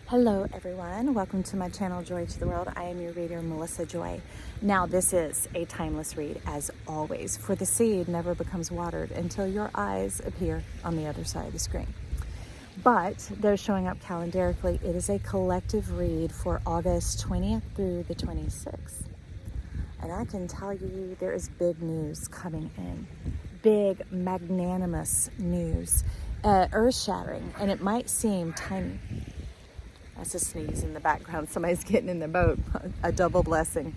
Hello everyone, welcome to my channel Joy to the World. I am your reader, Melissa Joy. Now this is a timeless read as always, for the seed never becomes watered until your eyes appear on the other side of the screen. But though showing up calendarically, it is a collective read for August 20th through the 26th. And I can tell you there is big news coming in. Big, magnanimous news. Earth-shattering, and it might seem tiny. That's a sneeze in the background. Somebody's getting in the boat. A double blessing.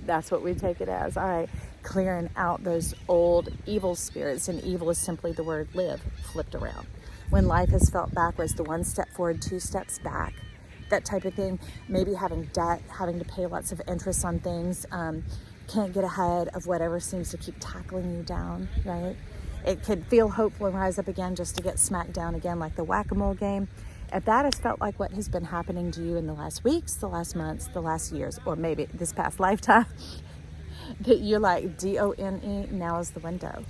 That's what we take it as. All right. Clearing out those old evil spirits. And evil is simply the word live, flipped around. When life has felt backwards, the one step forward, two steps back. That type of thing. Maybe having debt, having to pay lots of interest on things. Can't get ahead of whatever seems to keep tackling you down, right? It could feel hopeful and rise up again just to get smacked down again like the whack-a-mole game. If that has felt like what has been happening to you in the last weeks, the last months, the last years, or maybe this past lifetime, that you're like, D-O-N-E, now is the window.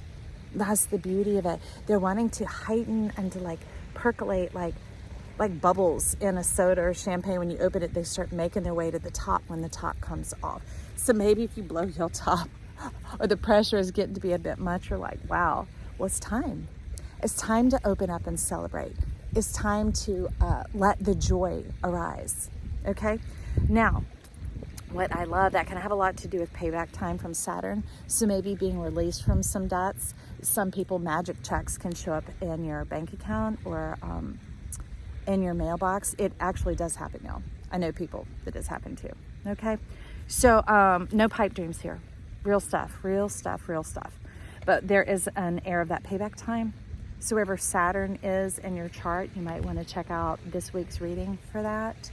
That's the beauty of it. They're wanting to heighten and to like percolate like bubbles in a soda or champagne. When you open it, they start making their way to the top when the top comes off. So maybe if you blow your top or the pressure is getting to be a bit much, you're like, wow, well, it's time. It's time to open up and celebrate. It's time to let the joy arise, okay? Now, what I love, that can have a lot to do with payback time from Saturn. So maybe being released from some debts. Some people, magic checks can show up in your bank account or in your mailbox. It actually does happen, y'all. I know people that has happened to, okay? So no pipe dreams here. Real stuff, real stuff, real stuff. But there is an air of that payback time. So wherever Saturn is in your chart, you might want to check out this week's reading for that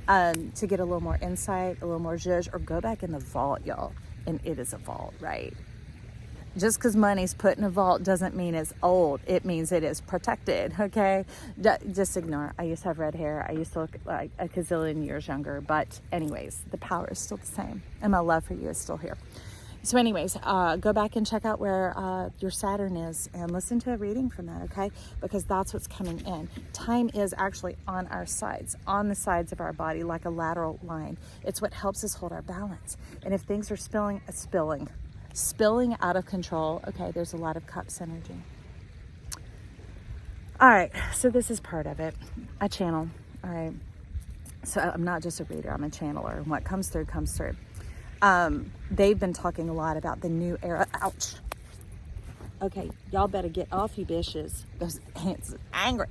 to get a little more insight, a little more zhuzh, or go back in the vault, y'all. And it is a vault, right? Just because money's put in a vault doesn't mean it's old. It means it is protected, okay? Just ignore. I used to have red hair. I used to look like a gazillion years younger. But anyways, the power is still the same. And my love for you is still here. So anyways, go back and check out where your Saturn is and listen to a reading from that, okay? Because that's what's coming in. Time is actually on our sides, on the sides of our body like a lateral line. It's what helps us hold our balance. And if things are spilling out of control, okay, there's a lot of cups energy. All right, so this is part of it. I channel, all right? So I'm not just a reader, I'm a channeler. And what comes through, comes through. They've been talking a lot about the new era. Ouch. Okay, y'all better get off, you bitches. Those ants are angry.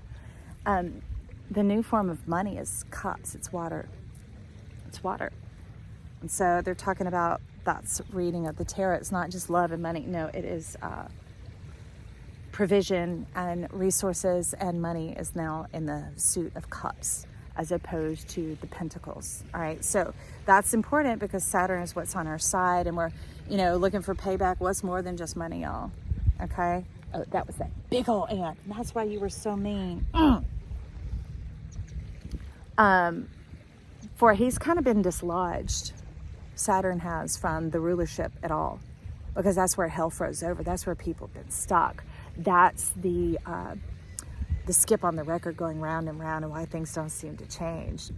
The new form of money is cups. It's water. It's water. And so they're talking about, that's reading of the tarot. It's not just love and money. No, it is provision and resources, and money is now in the suit of cups, as opposed to the pentacles. All right, so that's important because Saturn is what's on our side, and we're, looking for payback. What's more than just money, y'all? Okay. Oh, that was that big old ant. That's why you were so mean. For he's kind of been dislodged. Saturn has from the rulership at all, because that's where hell froze over. That's where people have been stuck. That's the skip on the record going round and round, and why things don't seem to change.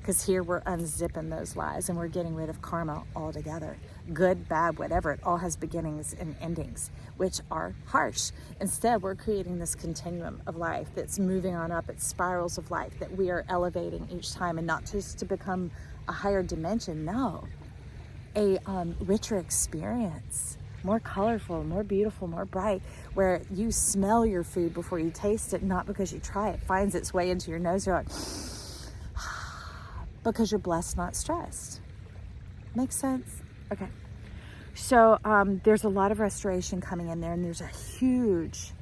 Because here we're unzipping those lies and we're getting rid of karma altogether. Good, bad, whatever. It all has beginnings and endings, which are harsh. Instead, we're creating this continuum of life that's moving on up. It's spirals of life that we are elevating each time, and not just to become a higher dimension. No, a richer experience. More colorful, more beautiful, more bright, where you smell your food before you taste it, not because you try it. Finds its way into your nose. You're like, because you're blessed, not stressed. Makes sense? Okay. So there's a lot of restoration coming in there, and there's a huge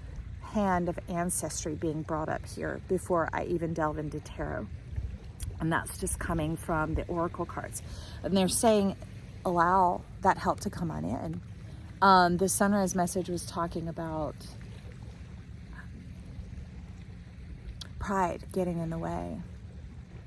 hand of ancestry being brought up here before I even delve into tarot. And that's just coming from the oracle cards. And they're saying, allow that help to come on in. The sunrise message was talking about pride getting in the way.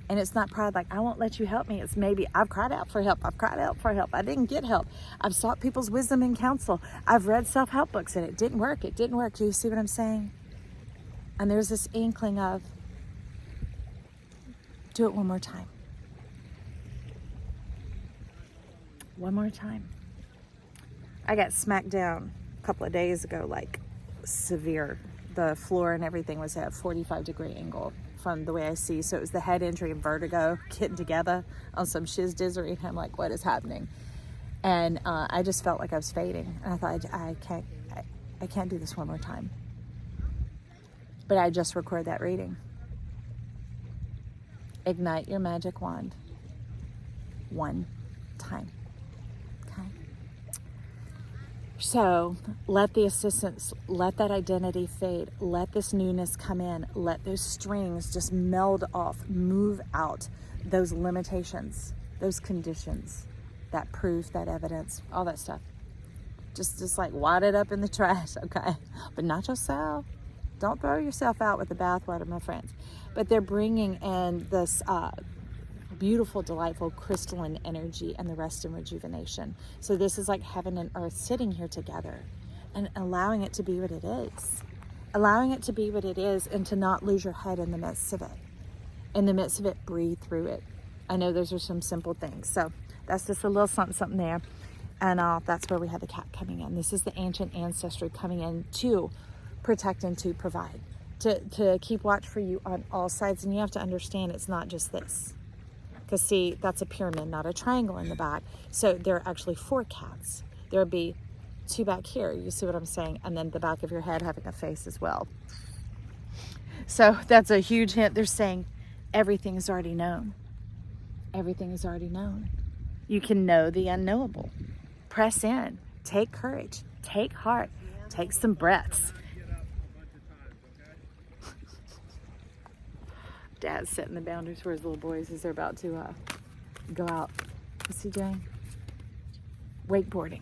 And it's not pride like, I won't let you help me. It's maybe, I've cried out for help. I've cried out for help. I didn't get help. I've sought people's wisdom and counsel. I've read self-help books and it didn't work. It didn't work. Do you see what I'm saying? And there's this inkling of, Do it one more time. One more time. I got smacked down a couple of days ago, like severe. The floor and everything was at a 45-degree angle from the way I see. So it was the head injury and vertigo getting together on some shizdizzery. And I'm like, what is happening? And I just felt like I was fading. And I thought, I can't do this one more time. But I just recorded that reading. Ignite your magic wand. One time. Okay? So let the assistance, let that identity fade. Let this newness come in. Let those strings just meld off, move out those limitations, those conditions, that proof, that evidence, all that stuff. Just like wad it up in the trash, okay? But not yourself. Don't throw yourself out with the bathwater, my friends. But they're bringing in this beautiful, delightful, crystalline energy and the rest in rejuvenation. So this is like heaven and earth sitting here together and allowing it to be what it is. Allowing it to be what it is and to not lose your head in the midst of it. In the midst of it, breathe through it. I know those are some simple things. So that's just a little something there. And that's where we have the cat coming in. This is the ancient ancestry coming in to protect and to provide, to keep watch for you on all sides. And you have to understand it's not just this. Because see, that's a pyramid, not a triangle in the back. So there are actually 4 cats. There would be 2 back here. You see what I'm saying? And then the back of your head having a face as well. So that's a huge hint. They're saying everything is already known. Everything is already known. You can know the unknowable. Press in. Take courage. Take heart. Take some breaths. Dad's setting the boundaries for his little boys as they're about to go out. What's he doing? Wakeboarding.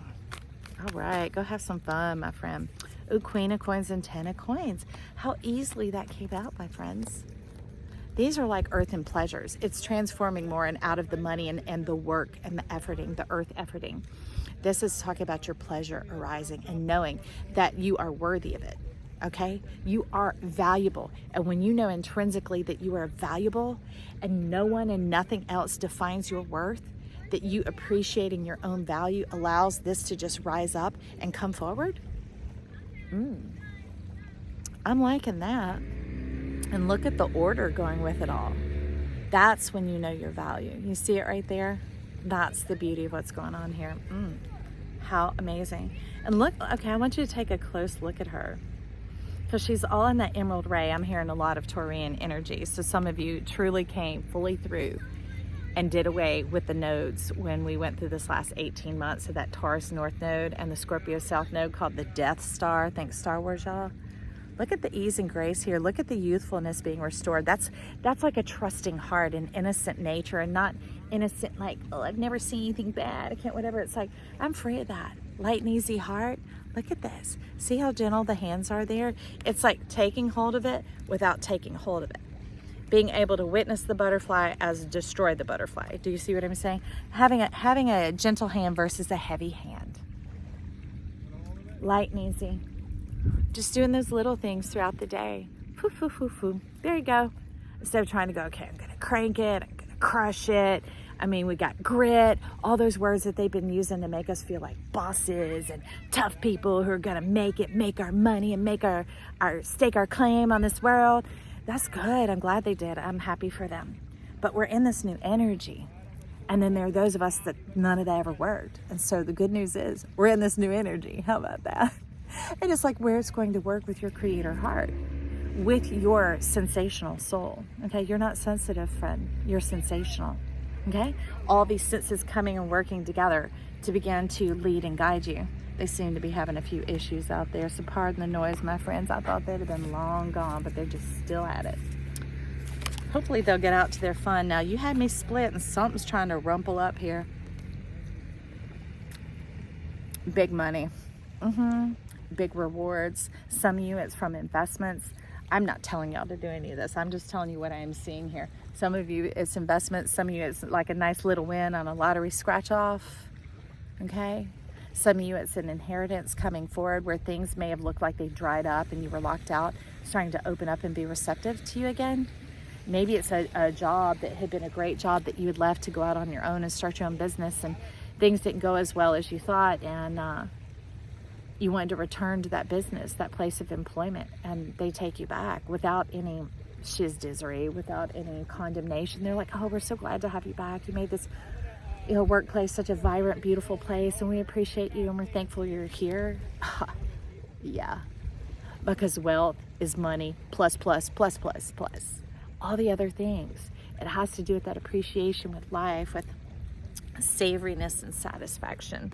All right, go have some fun, my friend. Ooh, Queen of Coins and 10 of Coins. How easily that came out, my friends. These are like earthen pleasures. It's transforming more and out of the money and the work and the efforting, the earth efforting. This is talking about your pleasure arising and knowing that you are worthy of it. Okay, you are valuable. And when you know intrinsically that you are valuable and no one and nothing else defines your worth, that you appreciating your own value allows this to just rise up and come forward. I'm liking that. And look at the order going with it all. That's when you know your value. You see it right there? That's the beauty of what's going on here. How amazing. And look, okay, I want you to take a close look at her. Because she's all in that emerald ray. I'm hearing a lot of Taurian energy. So some of you truly came fully through and did away with the nodes when we went through this last 18 months of that Taurus North node and the Scorpio South node called the Death Star. Thanks, Star Wars, y'all. Look at the ease and grace here. Look at the youthfulness being restored. That's like a trusting heart and innocent nature, and not innocent like, oh, I've never seen anything bad. I can't, whatever. It's like, I'm free of that. Light and easy heart. Look at this. See how gentle the hands are there? It's like taking hold of it without taking hold of it. Being able to witness the butterfly as destroy the butterfly. Do you see what I'm saying? Having a gentle hand versus a heavy hand. Light and easy. Just doing those little things throughout the day. Foo, foo, foo, foo. There you go. Instead of trying to go, okay, I'm going to crank it. I'm going to crush it. I mean, we got grit, all those words that they've been using to make us feel like bosses and tough people who are going to make it, make our money and make our stake our claim on this world. That's good. I'm glad they did. I'm happy for them. But we're in this new energy. And then there are those of us that none of that ever worked. And so the good news is we're in this new energy. How about that? And it's like where it's going to work with your creator heart, with your sensational soul. Okay, you're not sensitive, friend. You're sensational. Okay, all these senses coming and working together to begin to lead and guide you. They seem to be having a few issues out there, so pardon the noise, my friends. I thought they'd have been long gone, but they're just still at it. Hopefully they'll get out to their fun. Now, you had me split and something's trying to rumple up here. Big money. Big rewards. Some of you, it's from investments. I'm not telling y'all to do any of this. I'm just telling you what I am seeing here. Some of you, it's investments. Some of you, it's like a nice little win on a lottery scratch off. Okay? Some of you, it's an inheritance coming forward where things may have looked like they dried up and you were locked out, starting to open up and be receptive to you again. Maybe it's a job that had been a great job that you had left to go out on your own and start your own business, and things didn't go as well as you thought, and you wanted to return to that business, that place of employment, and they take you back without any shizdizzery, without any condemnation. They're like, oh, we're so glad to have you back. You made this workplace such a vibrant, beautiful place, and we appreciate you, and we're thankful you're here. Yeah, because wealth is money plus all the other things. It has to do with that appreciation with life, with savoriness and satisfaction.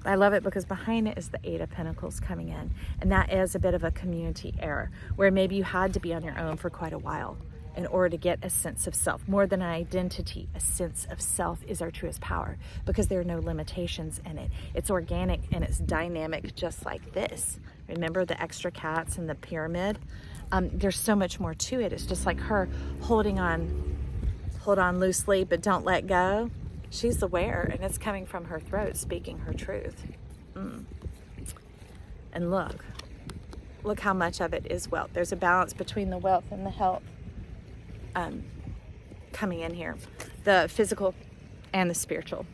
But I love it because behind it is the Eight of Pentacles coming in, and that is a bit of a community error where maybe you had to be on your own for quite a while in order to get a sense of self. More than an identity, a sense of self is our truest power, because there are no limitations in it. It's organic and it's dynamic, just like this. Remember the extra cats and the pyramid? There's so much more to it. It's just like her hold on loosely, but don't let go. She's aware, and it's coming from her throat, speaking her truth. And look how much of it is wealth. There's a balance between the wealth and the health coming in here, the physical and the spiritual.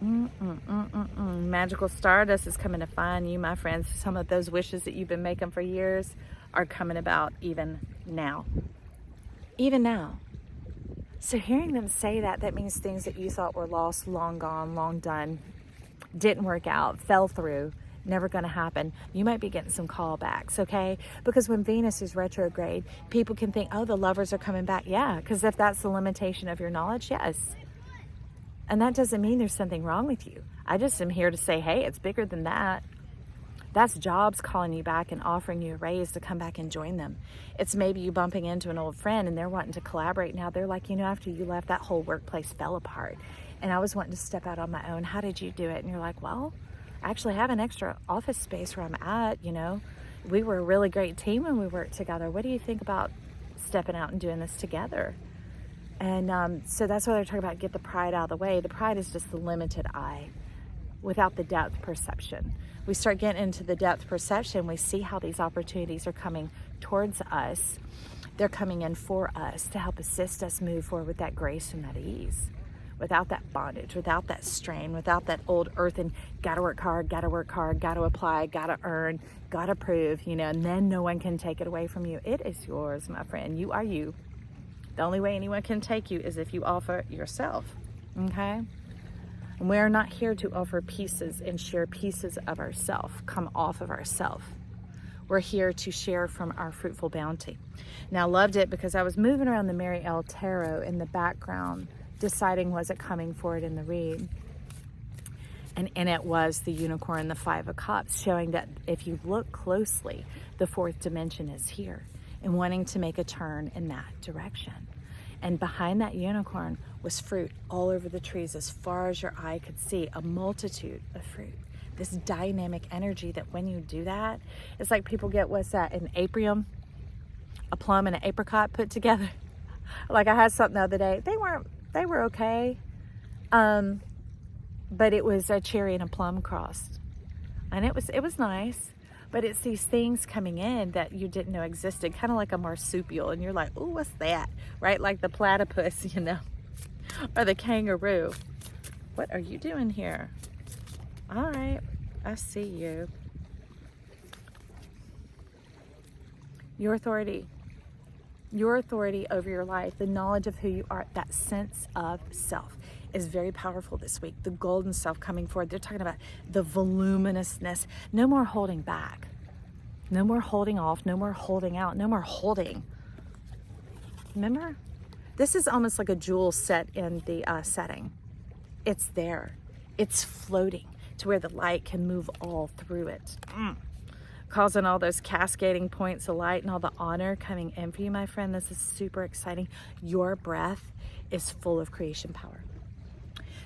Magical stardust is coming to find you, my friends. Some of those wishes that you've been making for years are coming about even now. So hearing them say that means things that you thought were lost, long gone, long done, didn't work out, fell through, never going to happen. You might be getting some callbacks, okay? Because when Venus is retrograde, people can think, oh, the lovers are coming back. Yeah, because if that's the limitation of your knowledge, yes. And that doesn't mean there's something wrong with you. I just am here to say, hey, it's bigger than that. That's jobs calling you back and offering you a raise to come back and join them. It's maybe you bumping into an old friend and they're wanting to collaborate. Now they're like, after you left, that whole workplace fell apart. And I was wanting to step out on my own. How did you do it? And you're like, well, I actually have an extra office space where I'm at, We were a really great team when we worked together. What do you think about stepping out and doing this together? And so that's why they're talking about get the pride out of the way. The pride is just the limited eye without the depth perception. We start getting into the depth perception, we see how these opportunities are coming towards us. They're coming in for us to help assist us move forward with that grace and that ease, without that bondage, without that strain, without that old earthen, gotta work hard, gotta apply, gotta earn, gotta prove, and then no one can take it away from you. It is yours, my friend. You are you. The only way anyone can take you is if you offer yourself, okay? And we're not here to offer pieces and share pieces of ourselves, come off of ourselves. We're here to share from our fruitful bounty. Now, I loved it because I was moving around the Mary L. Tarot in the background, deciding was it coming forward in the read. And in it was the unicorn, the Five of Cups, showing that if you look closely, the fourth dimension is here and wanting to make a turn in that direction. And behind that unicorn was fruit all over the trees as far as your eye could see, a multitude of fruit. This dynamic energy that when you do that, it's like people get, what's that, an aprium, a plum and an apricot put together. Like I had something the other day. They were okay. But it was a cherry and a plum crossed. And it was nice. But it's these things coming in that you didn't know existed, kind of like a marsupial. And you're like, oh, what's that? Right? Like the platypus, or the kangaroo. What are you doing here? All right, I see you. Your authority over your life, the knowledge of who you are, that sense of self is very powerful this week. The golden self coming forward. They're talking about the voluminousness. No more holding back. No more holding off. No more holding out. No more holding. Remember? This is almost like a jewel set in the setting. It's there. It's floating to where the light can move all through it. Causing all those cascading points of light and all the honor coming in for you, my friend. This is super exciting. Your breath is full of creation power.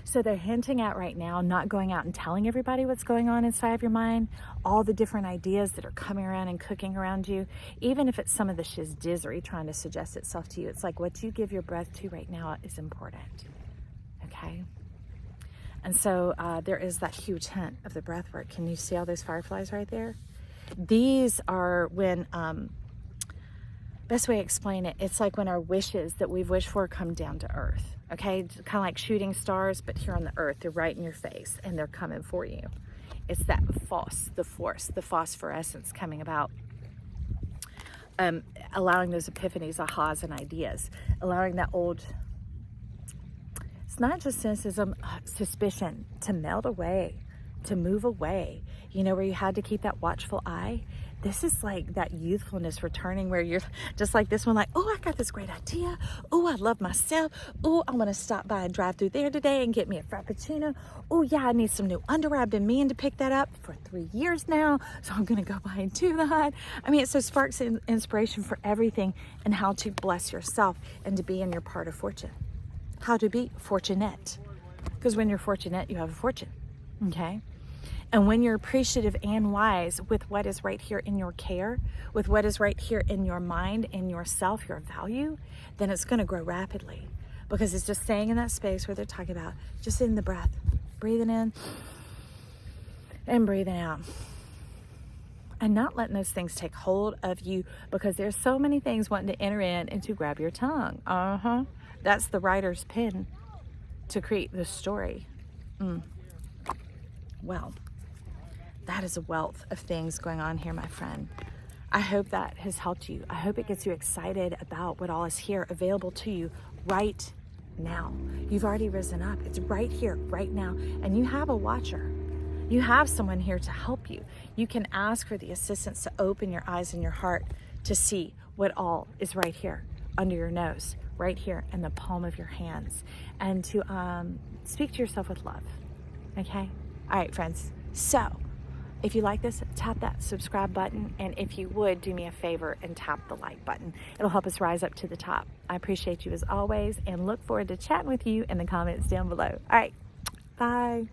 So they're hinting at right now, not going out and telling everybody what's going on inside of your mind, all the different ideas that are coming around and cooking around you, even if it's some of the shizdizzery trying to suggest itself to you. It's like what you give your breath to right now is important, okay? And so there is that huge hint of the breath work. Can you see all those fireflies right there? These are when Best way to explain it, it's like when our wishes that we've wished for come down to earth, okay? Kind of like shooting stars, but here on the earth, they're right in your face and they're coming for you. It's that the phosphorescence coming about. Allowing those epiphanies, ahas, and ideas, allowing that old, it's not just cynicism, suspicion to melt away, to move away, you know, where you had to keep that watchful eye. This is like that youthfulness returning, where you're just like this one, like, oh, I got this great idea. Oh, I love myself. Oh, I'm going to stop by and drive through there today and get me a Frappuccino. Oh, yeah, I need some new underwear. I've been meaning to pick that up for 3 years now, so I'm going to go by and do that. I mean, it so sparks inspiration for everything and how to bless yourself and to be in your part of fortune. How to be fortunate. Because when you're fortunate, you have a fortune, okay? And when you're appreciative and wise with what is right here in your care, with what is right here in your mind, in yourself, your value, then it's going to grow rapidly, because it's just staying in that space where they're talking about just in the breath, breathing in and breathing out, and not letting those things take hold of you, because there's so many things wanting to enter in and to grab your tongue. That's the writer's pen to create this story. Well, that is a wealth of things going on here, my friend. I hope that has helped you. I hope it gets you excited about what all is here available to you right now. You've already risen up. It's right here, right now. And you have a watcher. You have someone here to help you. You can ask for the assistance to open your eyes and your heart to see what all is right here under your nose, right here in the palm of your hands, and to speak to yourself with love. Okay? All right, friends. So, if you like this, tap that subscribe button, and if you would, do me a favor and tap the like button. It'll help us rise up to the top. I appreciate you as always, and look forward to chatting with you in the comments down below. All right, bye.